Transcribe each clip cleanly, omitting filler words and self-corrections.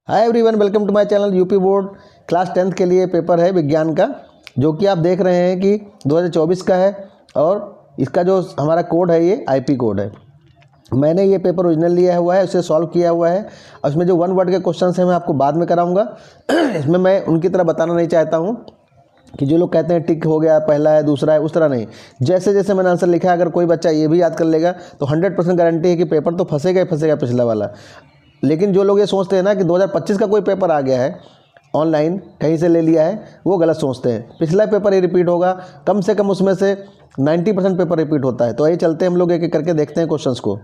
Hi everyone, welcome to my channel. UP board class 10th के लिए paper है विज्ञान का, जो कि आप देख रहे हैं कि 2024 का है और इसका जो हमारा कोड है ये आईपी कोड है। मैंने ये पेपर ओरिजिनल लिया हुआ है, उसे सॉल्व किया हुआ है और इसमें जो वन वर्ड के क्वेश्चन हैं मैं आपको बाद में कराऊंगा। इसमें मैं उनकी तरह बताना नहीं चाहता हूँ कि जो लोग कहते हैं टिक हो गया, पहला है दूसरा है, उस तरह नहीं। जैसे जैसे मैंने आंसर लिखा है, अगर कोई बच्चा ये भी याद कर लेगा तो 100% गारंटी है कि पेपर तो फंसेगा ही फंसेगा पिछला वाला। लेकिन जो लोग ये सोचते हैं ना कि 2025 का कोई पेपर आ गया है, ऑनलाइन कहीं से ले लिया है, वो गलत सोचते हैं। पिछला पेपर ही रिपीट होगा, कम से कम उसमें से 90% पेपर रिपीट होता है। तो आइए चलते हैं हम लोग एक एक करके देखते हैं क्वेश्चंस को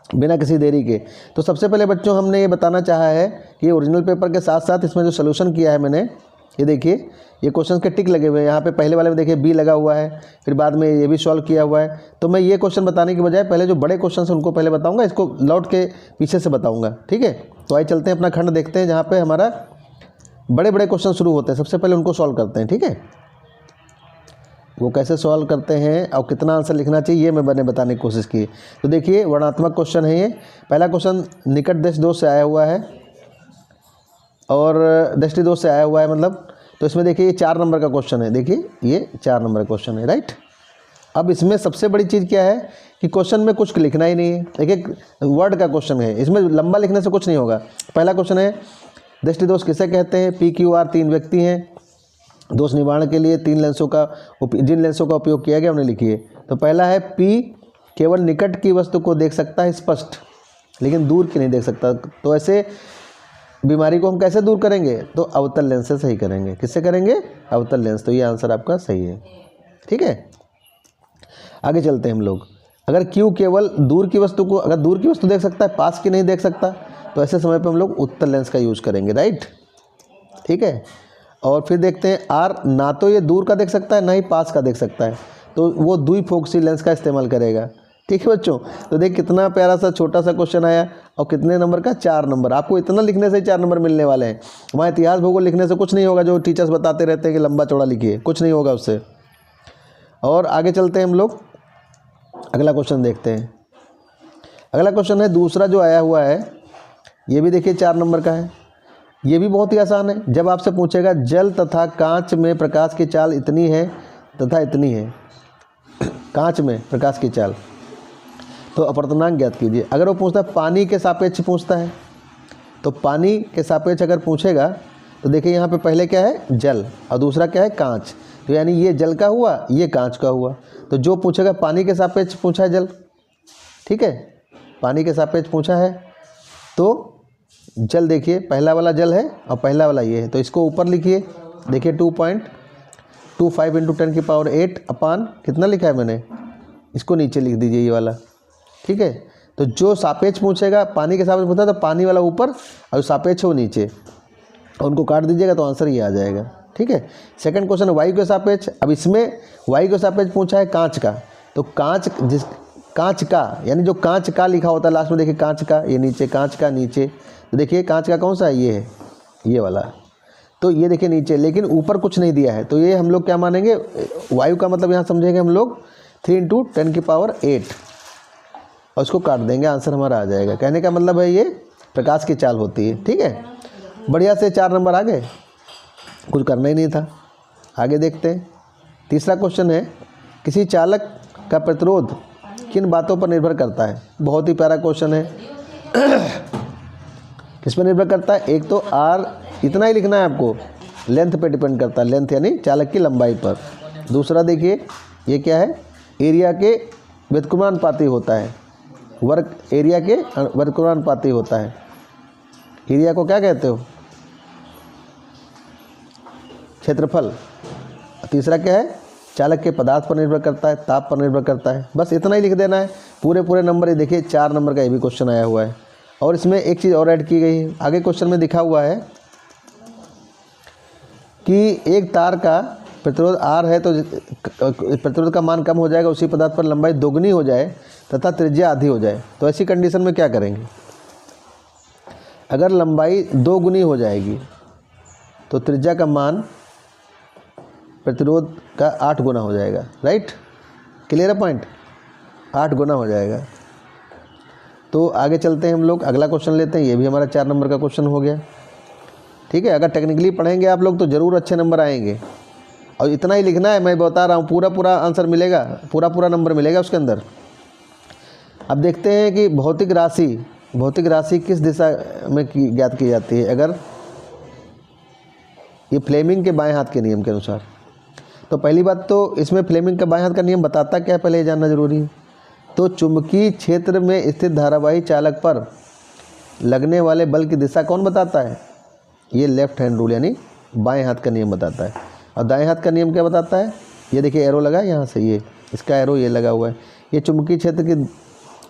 बिना किसी देरी के। तो सबसे पहले बच्चों हमने ये बताना चाहा है कि ओरिजिनल पेपर के साथ साथ इसमें जो सोल्यूशन किया है मैंने, ये देखिए ये क्वेश्चन के टिक लगे हुए हैं। यहाँ पे पहले वाले में देखिए बी लगा हुआ है, फिर बाद में ये भी सॉल्व किया हुआ है। तो मैं ये क्वेश्चन बताने की बजाय पहले जो बड़े क्वेश्चन हैं उनको पहले बताऊंगा, इसको लौट के पीछे से बताऊंगा, ठीक है। तो आइए चलते हैं अपना खंड देखते हैं जहाँ पे हमारा बड़े बड़े क्वेश्चन शुरू होते हैं। सबसे पहले उनको सॉल्व करते हैं, ठीक है। वो कैसे सॉल्व करते हैं और कितना आंसर लिखना चाहिए ये मैंने बताने की कोशिश की। तो देखिए वर्णात्मक क्वेश्चन है ये। पहला क्वेश्चन निकट दृष्टि दोष से आया हुआ है और दृष्टि दोष से आया हुआ है, मतलब तो इसमें देखिए ये 4 नंबर का क्वेश्चन है। देखिए ये 4 नंबर का क्वेश्चन है, राइट। अब इसमें सबसे बड़ी चीज़ क्या है कि क्वेश्चन में कुछ लिखना ही नहीं है, एक एक वर्ड का क्वेश्चन है। इसमें लंबा लिखने से कुछ नहीं होगा। पहला क्वेश्चन है दृष्टि दोष किसे कहते हैं। PQR 3 व्यक्ति हैं, दोष निवारण के लिए जिन लेंसों का उपयोग किया गया उन्हें लिखिए। तो पहला है P केवल निकट की वस्तु को देख सकता है स्पष्ट, लेकिन दूर की नहीं देख सकता। तो ऐसे बीमारी को हम कैसे दूर करेंगे? तो अवतल लेंस से सही करेंगे। किससे करेंगे? अवतल लेंस। तो ये आंसर आपका सही है, ठीक है। आगे चलते हैं हम लोग। अगर Q केवल दूर की वस्तु को, अगर दूर की वस्तु देख सकता है, पास की नहीं देख सकता, तो ऐसे समय पे हम लोग उत्तल लेंस का यूज़ करेंगे, राइट, ठीक है। और फिर देखते हैं R ना तो ये दूर का देख सकता है ना ही पास का देख सकता है, तो वो द्विफोकसी लेंस का इस्तेमाल करेगा, ठीक है बच्चों। तो देख कितना प्यारा सा छोटा सा क्वेश्चन आया और कितने नंबर का? 4 नंबर। आपको इतना लिखने से ही 4 नंबर मिलने वाले हैं। वहाँ इतिहास भूगोल लिखने से कुछ नहीं होगा, जो टीचर्स बताते रहते हैं कि लंबा चौड़ा लिखिए, कुछ नहीं होगा उससे। और आगे चलते हैं हम लोग, अगला क्वेश्चन देखते हैं। अगला क्वेश्चन है दूसरा जो आया हुआ है, ये भी देखिए 4 नंबर का है। ये भी बहुत ही आसान है। जब आपसे पूछेगा जल तथा कांच में प्रकाश की चाल इतनी है तथा इतनी है, कांच में प्रकाश की चाल, तो अपवर्तनांक ज्ञात कीजिए। अगर वो पूछता है पानी के सापेक्ष पूछता है, तो पानी के सापेक्ष अगर पूछेगा तो देखिए यहाँ पे पहले क्या है? जल, और दूसरा क्या है? कांच। तो यानी ये जल का हुआ, ये कांच का हुआ। तो जो पूछेगा पानी के सापेक्ष पूछा है जल, ठीक है, पानी के सापेक्ष पूछा है, तो जल देखिए पहला वाला जल है और पहला वाला ये है, तो इसको ऊपर लिखिए। देखिए 2.25 × 10⁸ अपान कितना लिखा है मैंने, इसको नीचे लिख दीजिए ये वाला, ठीक है। तो जो सापेक्ष पूछेगा, पानी के सापेक्ष पूछता है तो पानी वाला ऊपर और सापेक्ष है वो नीचे, और उनको काट दीजिएगा तो आंसर ये आ जाएगा, ठीक है। सेकंड क्वेश्चन वायु के सापेक्ष। अब इसमें वायु के सापेक्ष पूछा है कांच का, तो कांच का यानी जो कांच का लिखा होता है लास्ट में, देखिए कांच का, ये नीचे कांच का नीचे, तो देखिए कांच का कौन सा है? ये है, ये वाला। तो ये देखिए नीचे, लेकिन ऊपर कुछ नहीं दिया है, तो ये हम लोग क्या मानेंगे? वायु का मतलब यहाँ समझेंगे हम लोग 3 × 10⁸ और इसको काट देंगे, आंसर हमारा आ जाएगा। कहने का मतलब है ये प्रकाश की चाल होती है, ठीक है। बढ़िया से 4 नंबर आ गए, कुछ करना ही नहीं था। आगे देखते हैं। तीसरा क्वेश्चन है किसी चालक का प्रतिरोध किन बातों पर निर्भर करता है। बहुत ही प्यारा क्वेश्चन है। किस पर निर्भर करता है? एक तो R, इतना ही लिखना है आपको, लेंथ पे डिपेंड करता है, लेंथ यानी चालक की लंबाई पर। दूसरा देखिए ये क्या है? एरिया के व्युत्क्रमानुपाती होता है, वर्ग एरिया के व्युत्क्रमानुपाती होता है। एरिया को क्या कहते हो? क्षेत्रफल। तीसरा क्या है? चालक के पदार्थ पर निर्भर करता है, ताप पर निर्भर करता है। बस इतना ही लिख देना है, पूरे नंबर। ये देखिए 4 नंबर का ये भी क्वेश्चन आया हुआ है। और इसमें एक चीज़ और ऐड की गई है, आगे क्वेश्चन में दिखा हुआ है कि एक तार का प्रतिरोध R है तो प्रतिरोध का मान कम हो जाएगा, उसी पदार्थ पर लंबाई दोगुनी हो जाए तथा त्रिज्या आधी हो जाए। तो ऐसी कंडीशन में क्या करेंगे? अगर लंबाई 2 गुनी हो जाएगी तो त्रिज्या का मान प्रतिरोध का 8 गुना हो जाएगा, राइट। क्लियर है पॉइंट? 8 गुना हो जाएगा। तो आगे चलते हैं हम लोग, अगला क्वेश्चन लेते हैं। ये भी हमारा 4 नंबर का क्वेश्चन हो गया। ठीक है। अगर टेक्निकली पढ़ेंगे आप लोग तो ज़रूर अच्छे नंबर आएंगे। और इतना ही लिखना है, मैं बता रहा हूँ, पूरा आंसर मिलेगा, पूरा नंबर मिलेगा उसके अंदर। अब देखते हैं कि भौतिक राशि किस दिशा में ज्ञात की जाती है। अगर ये फ्लेमिंग के बाएं हाथ के नियम के अनुसार, तो पहली बात तो इसमें फ्लेमिंग का बाएं हाथ का नियम बताता क्या है, पहले ये जानना जरूरी है। तो चुंबकीय क्षेत्र में स्थित धारावाही चालक पर लगने वाले बल की दिशा कौन बताता है? ये लेफ्ट हैंड रूल यानी बाएं हाथ का नियम बताता है। और दाएं हाथ का नियम क्या बताता है? ये देखिए एरो लगा है यहाँ से, ये इसका एरो ये लगा हुआ है। ये चुंबकीय क्षेत्र की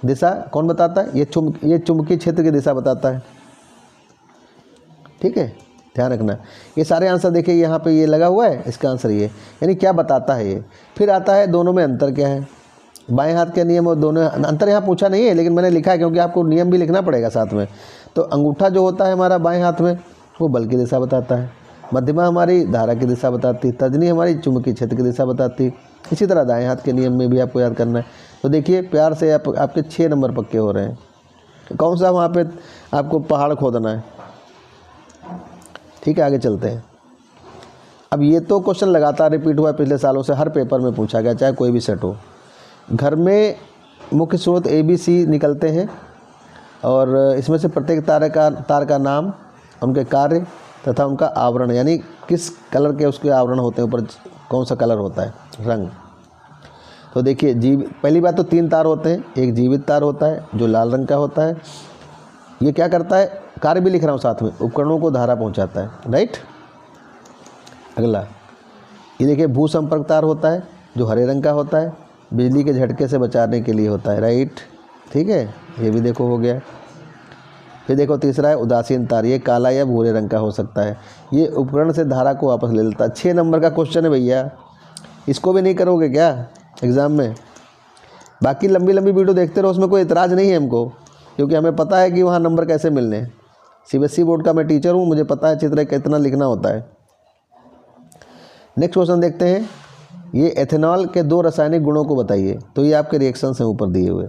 दिशा कौन बताता है? ये चुंबकीय क्षेत्र की दिशा बताता है। ठीक है, ध्यान रखना। ये सारे आंसर देखिए यहाँ पे ये लगा हुआ है, इसका आंसर ये, यानी क्या बताता है ये। फिर आता है दोनों में अंतर क्या है, बाएं हाथ के नियम और दोनों। अंतर यहाँ पूछा नहीं है लेकिन मैंने लिखा है क्योंकि आपको नियम भी लिखना पड़ेगा साथ में। तो अंगूठा जो होता है हमारा बाएं हाथ में, वो बल की दिशा बताता है। मध्यमा हमारी धारा की दिशा बताती, तर्जनी हमारी चुंबकीय क्षेत्र की दिशा बताती। इसी तरह दाएं हाथ के नियम में भी आपको याद करना है। तो देखिए प्यार से आपके 6 नंबर पक्के हो रहे हैं। कौन सा वहाँ पे आपको पहाड़ खोदना है। ठीक है, आगे चलते हैं। अब ये तो क्वेश्चन लगातार रिपीट हुआ है पिछले सालों से, हर पेपर में पूछा गया, चाहे कोई भी सेट हो। घर में मुख्य स्रोत ABC निकलते हैं और इसमें से प्रत्येक तार का नाम, उनके कार्य तथा उनका आवरण, यानी किस कलर के उसके आवरण होते हैं, ऊपर कौन सा कलर होता है, रंग। तो देखिए पहली बात तो 3 तार होते हैं। एक जीवित तार होता है जो लाल रंग का होता है। ये क्या करता है, कार्य भी लिख रहा हूँ साथ में, उपकरणों को धारा पहुँचाता है। राइट। अगला ये देखिए भू संपर्क तार होता है जो हरे रंग का होता है, बिजली के झटके से बचाने के लिए होता है। राइट, ठीक है, ये भी देखो हो गया। फिर देखो तीसरा है उदासीन तार, ये काला या भूरे रंग का हो सकता है। ये उपकरण से धारा को वापस ले लेता है। 6 नंबर का क्वेश्चन है भैया, इसको भी नहीं करोगे क्या एग्ज़ाम में? बाकी लंबी वीडियो देखते रहो, उसमें कोई इतराज़ नहीं है हमको, क्योंकि हमें पता है कि वहाँ नंबर कैसे मिलने हैं। CBSE बोर्ड का मैं टीचर हूँ, मुझे पता है चित्र कितना लिखना होता है। नेक्स्ट क्वेश्चन देखते हैं। ये एथेनॉल के 2 रासायनिक गुणों को बताइए। तो ये आपके रिएक्शंस हैं ऊपर दिए हुए।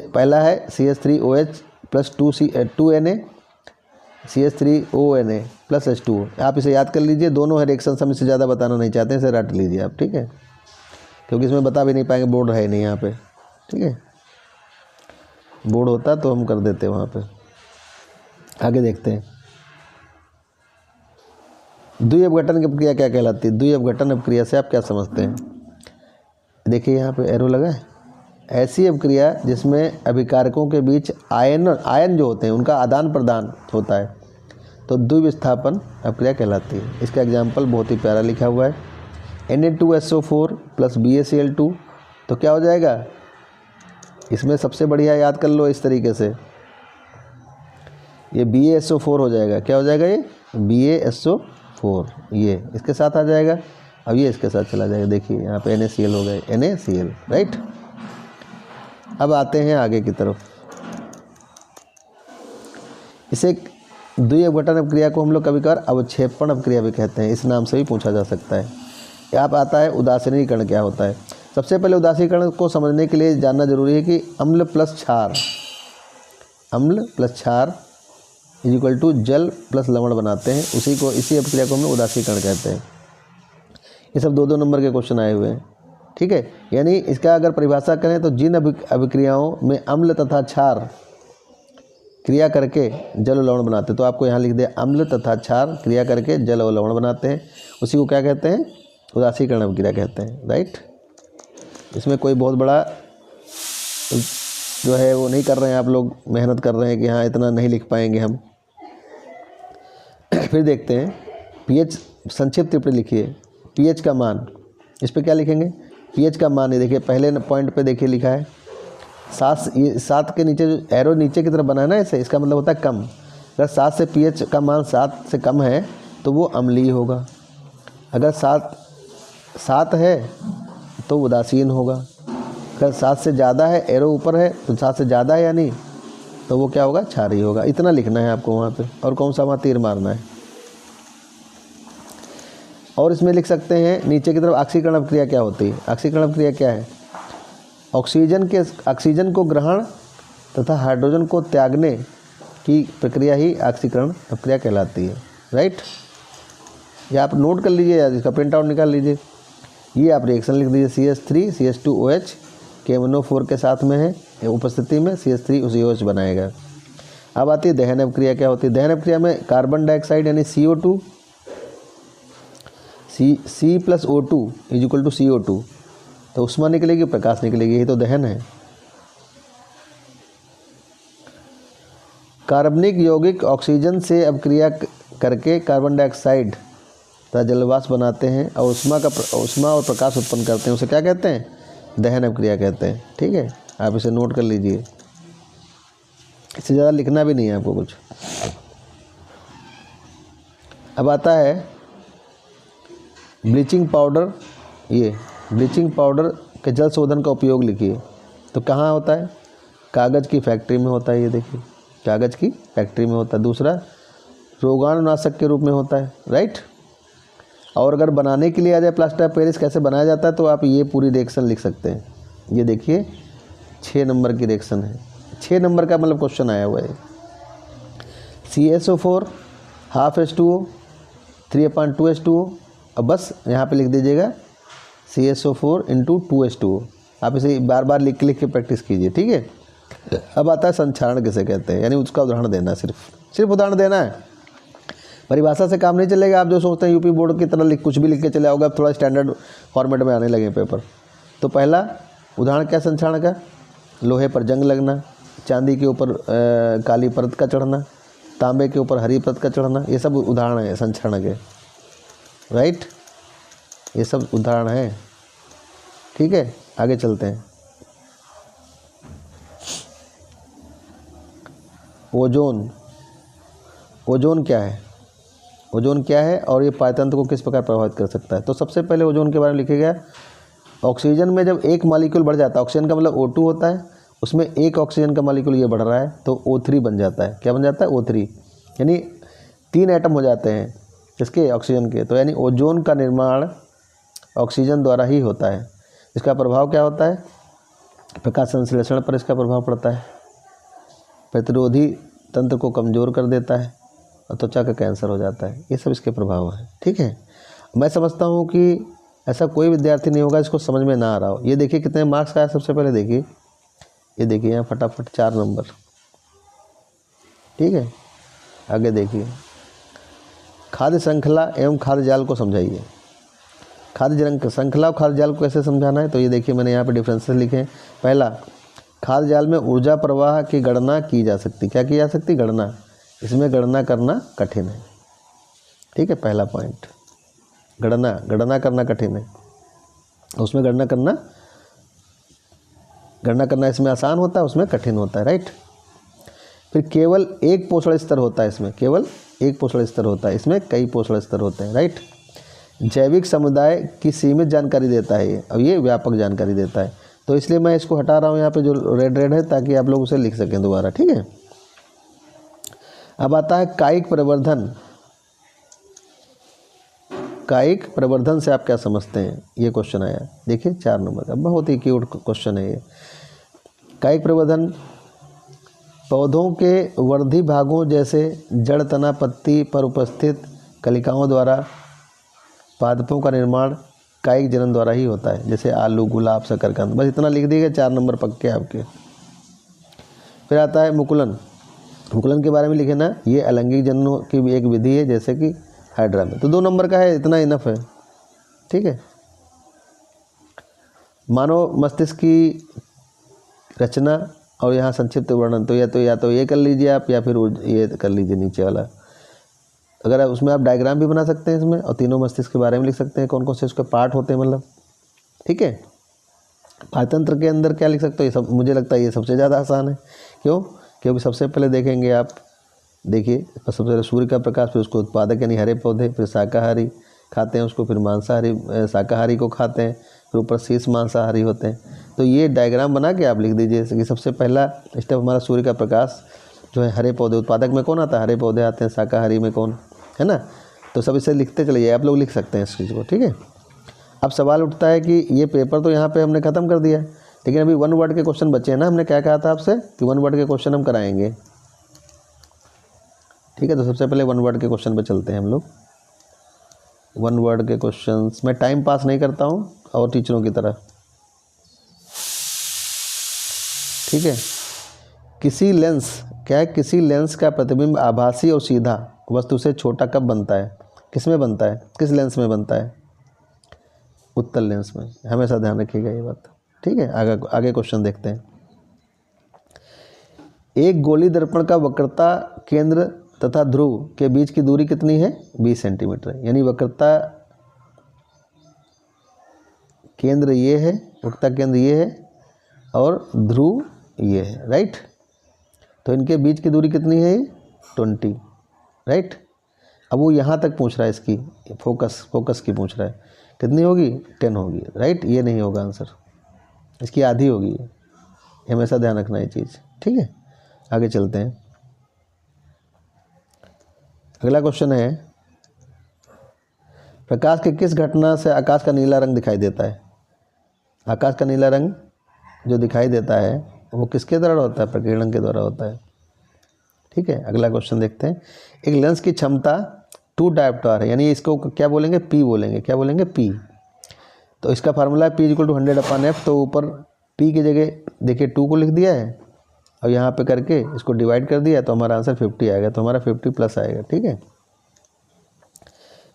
पहला है CH3OH + 2Na CH3ONA + H2O। आप इसे याद कर लीजिए, दोनों है रिएक्शंस, हम इससे ज़्यादा बताना नहीं चाहते हैं, इसे रट लीजिए आप। ठीक है, क्योंकि इसमें बता भी नहीं पाएंगे, बोर्ड है नहीं यहाँ पे। ठीक है, बोर्ड होता तो हम कर देते वहाँ पे। आगे देखते हैं। द्वि अपघटन की प्रक्रिया क्या कहलाती है? द्वि अपघटन अपक्रिया से आप क्या समझते हैं? देखिए यहाँ पे एरो लगा है। ऐसी अपक्रिया जिसमें अभिकारकों के बीच आयन जो होते हैं उनका आदान प्रदान होता है, तो द्विविस्थापन अपक्रिया कहलाती है। इसका एग्जाम्पल बहुत ही प्यारा लिखा हुआ है, Na2SO4 + BaCl2। तो क्या हो जाएगा इसमें? सबसे बढ़िया याद कर लो इस तरीके से, ये BaSO4 हो जाएगा। क्या हो जाएगा? ये BaSO4, ये इसके साथ आ जाएगा। अब ये इसके साथ चला जाएगा। देखिए यहाँ पे NaCl हो गए, NaCl। राइट। अब आते हैं आगे की तरफ। इसे द्वि अपघटन अपक्रिया को हम लोग कभी कभार अवक्षेपण अपक्रिया भी कहते हैं, इस नाम से भी पूछा जा सकता है। यहाँ आता है उदासीनीकरण क्या होता है। सबसे पहले उदासीनीकरण को समझने के लिए जानना जरूरी है कि अम्ल प्लस क्षार = जल प्लस लवण बनाते हैं, इसी अपक्रिया को हम उदासीकरण कहते हैं। ये सब 2-2 नंबर के क्वेश्चन आए हुए हैं। ठीक है, यानी इसका अगर परिभाषा करें तो जिन अभिक्रियाओं में अम्ल तथा क्षार क्रिया करके जल और लवण बनाते हैं, तो आपको यहाँ लिख दिया अम्ल तथा क्षार क्रिया करके जल और लवण बनाते हैं, उसी को क्या कहते हैं? उदासीकरण अपक्रिया कहते हैं। राइट। इसमें कोई बहुत बड़ा जो है वो नहीं कर रहे हैं, आप लोग मेहनत कर रहे हैं कि हाँ इतना नहीं लिख पाएंगे हम। फिर देखते हैं pH, संक्षिप्त टिप्पणी लिखिए। pH का मान, इस पर क्या लिखेंगे? pH का मान, ये देखिए पहले पॉइंट पे देखिए लिखा है 7 के नीचे जो एरो नीचे की तरफ बना है ना, ऐसे, इसका मतलब होता है कम। अगर 7 से pH का मान 7 से कम है तो वो अम्लीय होगा। अगर 7 है तो उदासीन होगा। अगर 7 से ज़्यादा है, एरो ऊपर है तो 7 से ज़्यादा है या नहीं, तो वो क्या होगा? क्षारीय होगा। इतना लिखना है आपको वहाँ पे, और कौन सा वहाँ तीर मारना है। और इसमें लिख सकते हैं नीचे की तरफ ऑक्सीकरण अपक्रिया क्या होती है। ऑक्सीकरण अपक्रिया क्या है? ऑक्सीजन को ग्रहण तथा हाइड्रोजन को त्यागने की प्रक्रिया ही ऑक्सीकरण अपक्रिया कहलाती है। राइट। ये आप नोट कर लीजिए या इसका प्रिंट आउट निकाल लीजिए। ये आप रिएक्शन लिख दीजिए, CH3 CH2OH KMNO4 के साथ में है उपस्थिति में CH3 उस OH बनाएगा। अब आती है दहन अभिक्रिया। क्या होती है दहन अभिक्रिया में? कार्बन डाइऑक्साइड यानी CO2 C + O2 = CO2, तो ऊष्मा निकलेगी, प्रकाश निकलेगी, यही तो दहन है। कार्बनिक यौगिक ऑक्सीजन से अभिक्रिया करके कार्बन डाइऑक्साइड तथा जलवाष्प बनाते हैं और ऊष्मा और प्रकाश उत्पन्न करते हैं, उसे क्या कहते हैं? दहन अभिक्रिया कहते हैं। ठीक है, आप इसे नोट कर लीजिए, इससे ज़्यादा लिखना भी नहीं है आपको कुछ। अब आता है ब्लीचिंग पाउडर। ये ब्लीचिंग पाउडर के जल शोधन का उपयोग लिखिए। तो कहाँ होता है? कागज़ की फैक्ट्री में होता है। ये देखिए, कागज़ की फैक्ट्री में होता है। दूसरा, रोगाणुनाशक के रूप में होता है, राइट। और अगर बनाने के लिए आ जाए प्लास्टर ऑफ पेरिस कैसे बनाया जाता है, तो आप ये पूरी रिएक्शन लिख सकते हैं। ये देखिए 6 नंबर की रिएक्शन है, 6 नंबर का मतलब क्वेश्चन आया हुआ है। CSO4 ½ H2O 3/2 H2O। अब बस यहाँ पे लिख दीजिएगा CSO4 × 2 H2O। आप इसे बार बार लिख के प्रैक्टिस कीजिए, ठीक है। अब आता है संक्षारण किसे कहते हैं, यानी उसका उदाहरण देना, सिर्फ उदाहरण देना है। परिभाषा से काम नहीं चलेगा। आप जो सोचते हैं यूपी बोर्ड की तरह कुछ भी लिख के चले आओगे, अब थोड़ा स्टैंडर्ड फॉर्मेट में आने लगे पेपर। तो पहला उदाहरण क्या संक्षारण का? लोहे पर जंग लगना, चांदी के ऊपर काली परत का चढ़ना, तांबे के ऊपर हरी परत का चढ़ना, ये सब उदाहरण है संक्षारण के, राइट। ये सब उदाहरण है, ठीक है। आगे चलते हैं। ओजोन क्या है? ओजोन क्या है और ये पारतंत्र को किस प्रकार प्रभावित कर सकता है? तो सबसे पहले ओजोन के बारे में लिखिएगा। ऑक्सीजन में जब एक मॉलिक्यूल बढ़ जाता है, ऑक्सीजन का मतलब O2 होता है, उसमें एक ऑक्सीजन का मॉलिक्यूल ये बढ़ रहा है तो O3 बन जाता है। क्या बन जाता है? O3, यानी 3 एटम हो जाते हैं इसके, ऑक्सीजन के। तो यानी ओजोन का निर्माण ऑक्सीजन द्वारा ही होता है। इसका प्रभाव क्या होता है? प्रकाश संश्लेषण पर इसका प्रभाव पड़ता है, प्रतिरोधी तंत्र को कमज़ोर कर देता है और त्वचा का कैंसर हो जाता है। ये सब इसके प्रभाव हैं, ठीक है। मैं समझता हूँ कि ऐसा कोई विद्यार्थी नहीं होगा जिसको समझ में ना आ रहा हो। ये देखिए कितने मार्क्स का है। सबसे पहले देखिए, ये देखिए यहाँ फटाफट 4 नंबर, ठीक है। आगे देखिए, खाद्य श्रृंखला एवं खाद्य जाल को समझाइए। खाद्य श्रृंखला और खाद्य जाल को कैसे समझाना है? तो ये देखिए मैंने यहाँ पे डिफरेंसेस लिखे हैं। पहला, खाद्य जाल में ऊर्जा प्रवाह की गणना की जा सकती। क्या की जा सकती? गणना। इसमें गणना करना कठिन है, ठीक है। पहला पॉइंट, गणना करना कठिन है। उसमें गणना करना इसमें आसान होता है, उसमें कठिन होता है, राइट। फिर केवल एक पोषण स्तर होता है इसमें, केवल एक पोषण स्तर होता है, इसमें कई पोषण स्तर होते हैं, राइट। जैविक समुदाय की सीमित जानकारी देता है ये, और ये व्यापक जानकारी देता है। तो इसलिए मैं इसको हटा रहा हूँ यहाँ पे जो रेड है, ताकि आप लोग उसे लिख सकें दोबारा, ठीक है। अब आता है कायिक प्रवर्धन। कायिक प्रवर्धन से आप क्या समझते हैं? ये क्वेश्चन आया, देखिए 4 नंबर का, बहुत ही क्यूट क्वेश्चन है ये। कायिक प्रवर्धन पौधों के वर्धी भागों जैसे जड़, तना, पत्ती पर उपस्थित कलिकाओं द्वारा पादपों का निर्माण कायिक जनन द्वारा ही होता है, जैसे आलू, गुलाब, शकरकंद। बस इतना लिख दीजिए, 4 नंबर पक्के आपके। फिर आता है मुकुलन। मुकुलन के बारे में लिखे ना, ये अलैंगिक जनन की भी एक विधि है, जैसे कि हाइड्रा में। तो 2 नंबर का है, इतना इनफ है, ठीक है। मानव मस्तिष्क की रचना और यहाँ संक्षिप्त वर्णन, तो या तो ये कर लीजिए आप, या फिर ये कर लीजिए नीचे वाला। अगर उसमें आप डायग्राम भी बना सकते हैं इसमें, और तीनों मस्तिष्क के बारे में लिख सकते हैं, कौन कौन से उसके पार्ट होते हैं, मतलब, ठीक है। पारतंत्र के अंदर क्या लिख सकते हो? ये सब मुझे लगता है ये सबसे ज़्यादा आसान है। क्यों? क्योंकि सबसे पहले देखेंगे आप, देखिए सबसे पहले सूर्य का प्रकाश, फिर उसको उत्पादक यानी हरे पौधे, फिर शाकाहारी खाते हैं उसको, फिर मांसाहारी शाकाहारी को खाते हैं, फिर ऊपर शेष मांसाहारी होते हैं। तो ये डायग्राम बना के आप लिख दीजिए कि सबसे पहला स्टेप हमारा सूर्य का प्रकाश जो है, हरे पौधे, उत्पादक में कौन आता है? हरे पौधे आते हैं, शाकाहारी में कौन है ना। तो सब इसे लिखते चलिए, आप लोग लिख सकते हैं इस चीज़ को, ठीक है। अब सवाल उठता है कि ये पेपर तो यहाँ पे हमने ख़त्म कर दिया, लेकिन अभी 1 वर्ड के क्वेश्चन बचे हैं ना। हमने क्या कहा था आपसे कि 1 वर्ड के क्वेश्चन हम कराएंगे, ठीक है, तो सबसे पहले वन वर्ड के क्वेश्चन पे चलते हैं हम लोग। वन वर्ड के क्वेश्चंस मैं टाइम पास नहीं करता हूँ और टीचरों की तरह, ठीक है। किसी लेंस, क्या है, किसी लेंस का प्रतिबिंब आभासी और सीधा वस्तु से छोटा कब बनता है? किस में बनता है, किस लेंस में बनता है? उत्तल लेंस में, हमेशा ध्यान रखिएगा ये बात, ठीक है। आगे क्वेश्चन देखते हैं। एक गोली दर्पण का वक्रता केंद्र तथा ध्रुव के बीच की दूरी कितनी है? 20 सेंटीमीटर। यानी वक्रता केंद्र ये है, वक्रता केंद्र ये है और ध्रुव ये है, राइट। तो इनके बीच की दूरी कितनी है? 20, राइट। अब वो यहाँ तक पूछ रहा है, इसकी फोकस की पूछ रहा है, कितनी होगी? 10 होगी, राइट। ये नहीं होगा आंसर, इसकी आधी होगी, ये हमेशा ध्यान रखना ये चीज़, ठीक है। आगे चलते हैं। अगला क्वेश्चन है, प्रकाश की किस घटना से आकाश का नीला रंग दिखाई देता है? आकाश का नीला रंग जो दिखाई देता है वो किसके द्वारा होता है? प्रकीर्णन के द्वारा होता है, ठीक है। अगला क्वेश्चन देखते हैं। एक लेंस की क्षमता 2 डायोप्टर है, यानी इसको क्या बोलेंगे? पी बोलेंगे, क्या बोलेंगे? पी। तो इसका फार्मूला है P = 100/f। तो ऊपर P की जगह देखिए 2 को लिख दिया है और यहाँ पे करके इसको डिवाइड कर दिया, तो हमारा आंसर 50 आएगा, तो हमारा 50+ आएगा, ठीक है।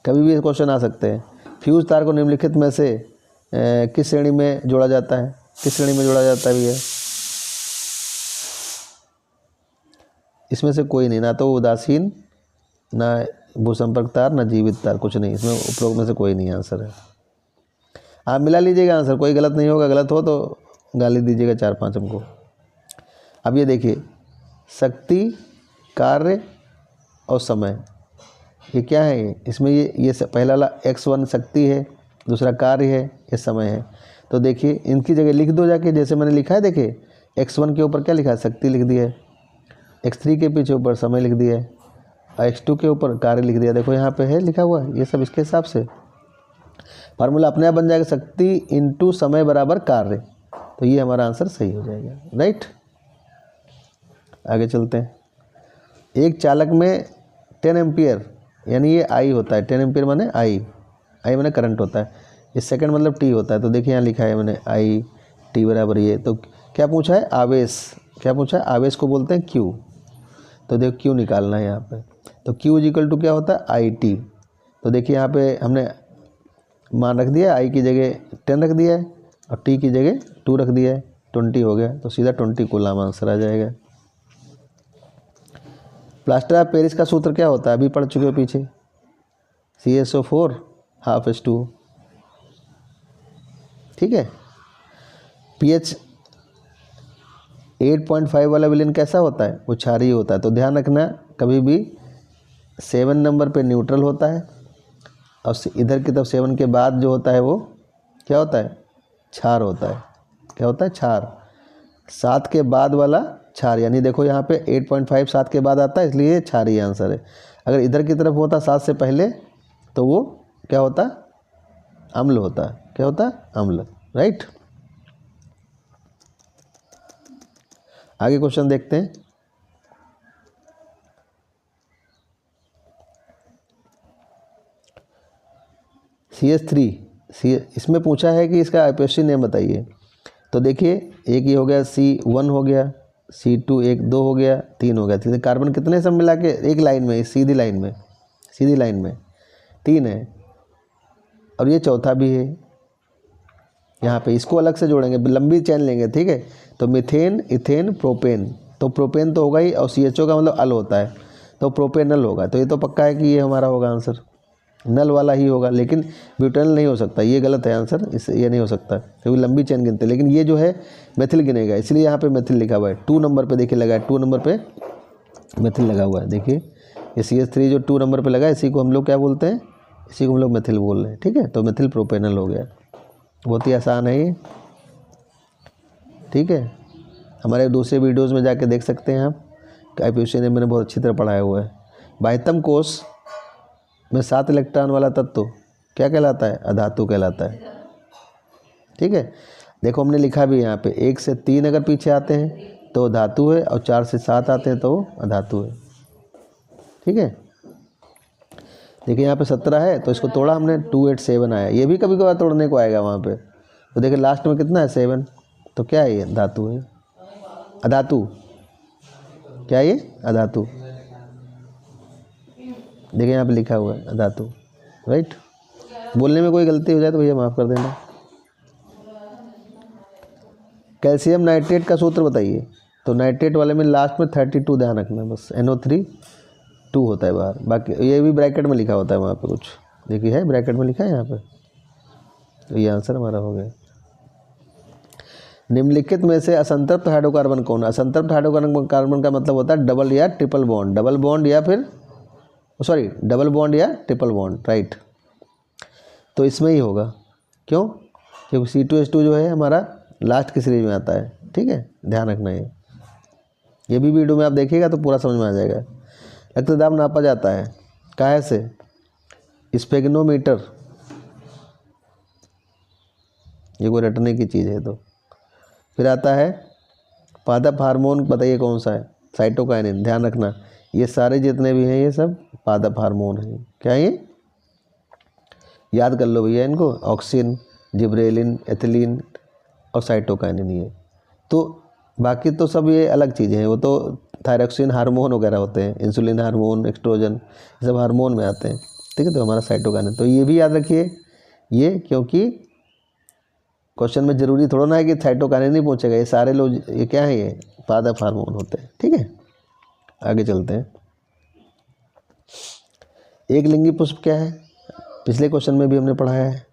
कभी भी क्वेश्चन आ सकते हैं। फ्यूज तार को निम्नलिखित में से किस श्रेणी में जोड़ा जाता है? किस श्रेणी में जोड़ा जाता है भैया? इसमें से कोई नहीं, ना तो उदासीन, ना भूसंपर्क तार, ना जीवित तार, कुछ नहीं, इसमें उपरोक्त में से कोई नहीं आंसर है। आप मिला लीजिएगा आंसर, कोई गलत नहीं होगा, गलत हो तो गाली दीजिएगा 4-5 हमको। अब ये देखिए, शक्ति, कार्य और समय, ये क्या है? इसमें ये पहला वाला x1 शक्ति है, दूसरा कार्य है, ये समय है। तो देखिए इनकी जगह लिख दो जाके, जैसे मैंने लिखा है, देखिए x1 के ऊपर क्या लिखा है? शक्ति लिख दिया है, x3 के पीछे ऊपर समय लिख दिया है और x2 के ऊपर कार्य लिख दिया। देखो यहाँ पे है लिखा हुआ, ये सब इसके हिसाब से फार्मूला अपने आप बन जाएगा, शक्ति इंटू समय बराबर कार्य। तो ये हमारा आंसर सही हो जाएगा, राइट। आगे चलते हैं। एक चालक में 10 एम्पियर, यानी ये आई होता है, 10 एम्पियर माने आई माने करंट होता है, ये सेकंड मतलब टी होता है। तो देखिए यहाँ लिखा है मैंने आई टी बराबर ये। तो क्या पूछा है? आवेश। क्या पूछा है? आवेश को बोलते हैं क्यू। तो देखो क्यू निकालना है यहाँ पे, तो क्यू = क्या होता है? I T. तो देखिए यहाँ पे हमने मान रख दिया, आई की जगह 10 रख दिया है और टी की जगह 2 रख दिया है, 20 हो गया। तो सीधा 20 कूलाम आंसर आ जाएगा। प्लास्टर ऑफ पेरिस का सूत्र क्या होता है? अभी पढ़ चुके हो पीछे, CaSO4 ½ H2O, ठीक है। pH 8.5 वाला विलेन कैसा होता है? वो क्षारीय होता है। तो ध्यान रखना, कभी भी 7 नंबर पे न्यूट्रल होता है और इधर की तरफ 7 के बाद जो होता है वो क्या होता है? क्षार होता है। क्या होता है? क्षार। 7 के बाद वाला क्षार, यानी देखो यहाँ पे 8.5 7 के बाद आता है, इसलिए क्षारीय आंसर है। अगर इधर की तरफ होता 7 से पहले तो वो क्या होता? अम्ल होता है। क्या होता? अम्ल, राइट। आगे क्वेश्चन देखते हैं। CH3, इसमें पूछा है कि इसका आईपीएससी नेम बताइए। तो देखिए एक ये हो गया, C1 हो गया, C2 1 2 हो गया, 3 हो गया। तो कार्बन कितने सब मिला के एक लाइन में, सीधी लाइन में 3 है और ये चौथा भी है यहाँ पे। इसको अलग से जोड़ेंगे, लंबी चेन लेंगे, ठीक है। तो मीथेन, इथेन, प्रोपेन। तो प्रोपेन तो होगा ही और CHO का मतलब अल होता है, तो प्रोपेनल होगा। तो ये तो पक्का है कि ये हमारा होगा आंसर, नल वाला ही होगा। लेकिन ब्यूटेनल नहीं हो सकता, ये गलत है आंसर, इस ये नहीं हो सकता क्योंकि लंबी चेन गिनते। लेकिन ये जो है मेथिल गिनेगा, इसलिए यहाँ पे मेथिल लिखा हुआ है 2 नंबर पे। देखिए लगा है 2 नंबर पे मेथिल लगा हुआ है। देखिए ये CH3 जो 2 नंबर पे लगा है, इसी को हम लोग क्या बोलते हैं? इसी को हम लोग मेथिल बोल रहे हैं, ठीक है। तो मेथिल प्रोपेनल हो गया, बहुत ही आसान है ये, ठीक है। हमारे दूसरे वीडियोज़ में जाके देख सकते हैं आप, आईपीएससी ने मैंने बहुत अच्छी तरह पढ़ाया हुआ है। बाह्यतम कोष में 7 इलेक्ट्रॉन वाला तत्व क्या कहलाता है? अधातु कहलाता है, ठीक है। देखो हमने लिखा भी यहाँ पे 1 से 3 अगर पीछे आते हैं तो धातु है और 4 से 7 आते हैं तो अधातु है। ठीक है। देखिए यहाँ पे 17 है तो इसको तोड़ा हमने 287 आया, ये भी कभी कभार तोड़ने को आएगा वहाँ पे। तो देखिए लास्ट में कितना है 7, तो क्या है ये धातु है, अधातु, क्या ये अधातु। देखिए यहाँ पे लिखा हुआ है अधातु, राइट। बोलने में कोई गलती हो जाए तो भैया माफ़ कर देना। कैल्शियम नाइट्रेट का सूत्र बताइए। तो नाइट्रेट वाले में लास्ट में 32 ध्यान रखना, बस NO3 2 होता है बाहर, बाकी ये भी ब्रैकेट में लिखा होता है वहाँ पे कुछ, देखिए है ब्रैकेट में लिखा है यहाँ पे। तो ये आंसर हमारा हो गया। निम्नलिखित में से असंतृप्त हाइड्रोकार्बन कौन है। असंतृप्त हाइड्रोकार्बन का मतलब होता है डबल या ट्रिपल बॉन्ड, डबल बॉन्ड या फिर डबल बॉन्ड या ट्रिपल बॉन्ड, राइट। तो इसमें ही होगा, क्यों, क्योंकि C2H2 जो है हमारा लास्ट की सीरीज में आता है, ठीक है, ध्यान रखना। ये भी वीडियो में आप देखिएगा तो पूरा समझ में आ जाएगा। रक्तदाब नापा जाता है काहे से, स्पेग्नोमीटर, ये कोई रटने की चीज़ है। तो फिर आता है पादप हार्मोन, बताइए कौन सा है, साइटोकाइनिन, ध्यान रखना। ये सारे जितने भी हैं ये सब पादप हार्मोन हैं। क्या ये याद कर लो भैया इनको, ऑक्सिन, जिब्रेलिन, एथिलीन और साइटोकाइनिन। ये तो बाकी तो सब ये अलग चीज़ें हैं, वो तो थायरॉक्सिन हार्मोन वगैरह होते हैं, इंसुलिन हार्मोन, एक्सट्रोजन, ये सब हार्मोन में आते हैं, ठीक है। तो हमारा साइटोकाइनिन, तो ये भी याद रखिए ये, क्योंकि क्वेश्चन में ज़रूरी थोड़ा ना है कि साइटोकाइनिन नहीं पूछेगा, ये सारे लोग ये क्या है, ये पादप हार्मोन होते हैं, ठीक है। आगे चलते हैं। एक लिंगी पुष्प क्या है, पिछले क्वेश्चन में भी हमने पढ़ाया है,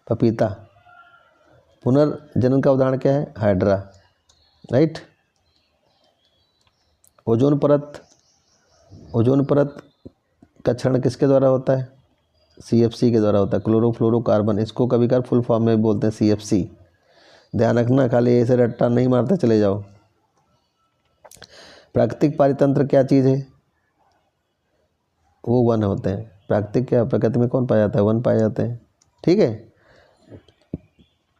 पपीता। पुनर्जनन का उदाहरण क्या है, हाइड्रा, राइट। ओजोन परत का क्षरण किसके द्वारा होता है, CFC के द्वारा होता है, क्लोरोफ्लोरोकार्बन। इसको कभी कभार फुल फॉर्म में बोलते हैं CFC, ध्यान रखना, खाली ऐसे रट्टा नहीं मारते चले जाओ। प्राकृतिक पारितंत्र क्या चीज़ है, वो वन होते हैं। प्राकृतिक क्या, प्रकृति में कौन पाया जाता है, वन पाए जाते हैं, ठीक है।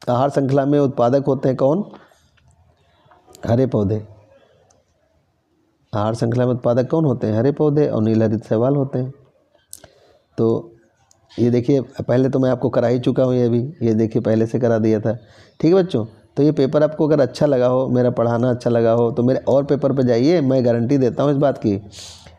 आहार श्रृंखला में उत्पादक होते हैं कौन, हरे पौधे। आहार श्रृंखला में उत्पादक कौन होते हैं, हरे पौधे और नीलहरित शैवाल होते हैं। तो ये देखिए पहले तो मैं आपको करा ही चुका हूँ, ये भी ये देखिए पहले से करा दिया था, ठीक है बच्चों। तो ये पेपर आपको अगर अच्छा लगा हो, मेरा पढ़ाना अच्छा लगा हो, तो मेरे और पेपर पे जाइए, मैं गारंटी देता हूँ इस बात की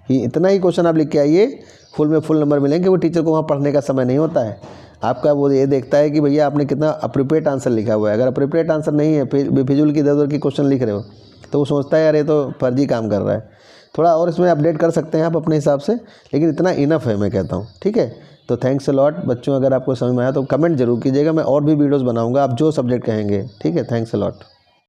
कि इतना ही क्वेश्चन आप लिख के आइए, फुल में फुल नंबर मिलेंगे। वो टीचर को वहाँ पढ़ने का समय नहीं होता है आपका, वो ये देखता है कि भैया आपने कितना अप्रोप्रिएट आंसर लिखा हुआ है। अगर अप्रोप्रिएट आंसर नहीं है, फिर बेफिजूल की इधर उधर की क्वेश्चन लिख रहे हो, तो वो सोचता है यार ये तो फर्जी काम कर रहा है। थोड़ा और इसमें अपडेट कर सकते हैं आप अपने हिसाब से, लेकिन इतना इनफ है मैं कहता हूँ, ठीक है। तो थैंक्स अ लॉट बच्चों, अगर आपको समझ में आया तो कमेंट जरूर कीजिएगा, मैं और भी वीडियोस बनाऊंगा, आप जो सब्जेक्ट कहेंगे, ठीक है। Thanks a lot.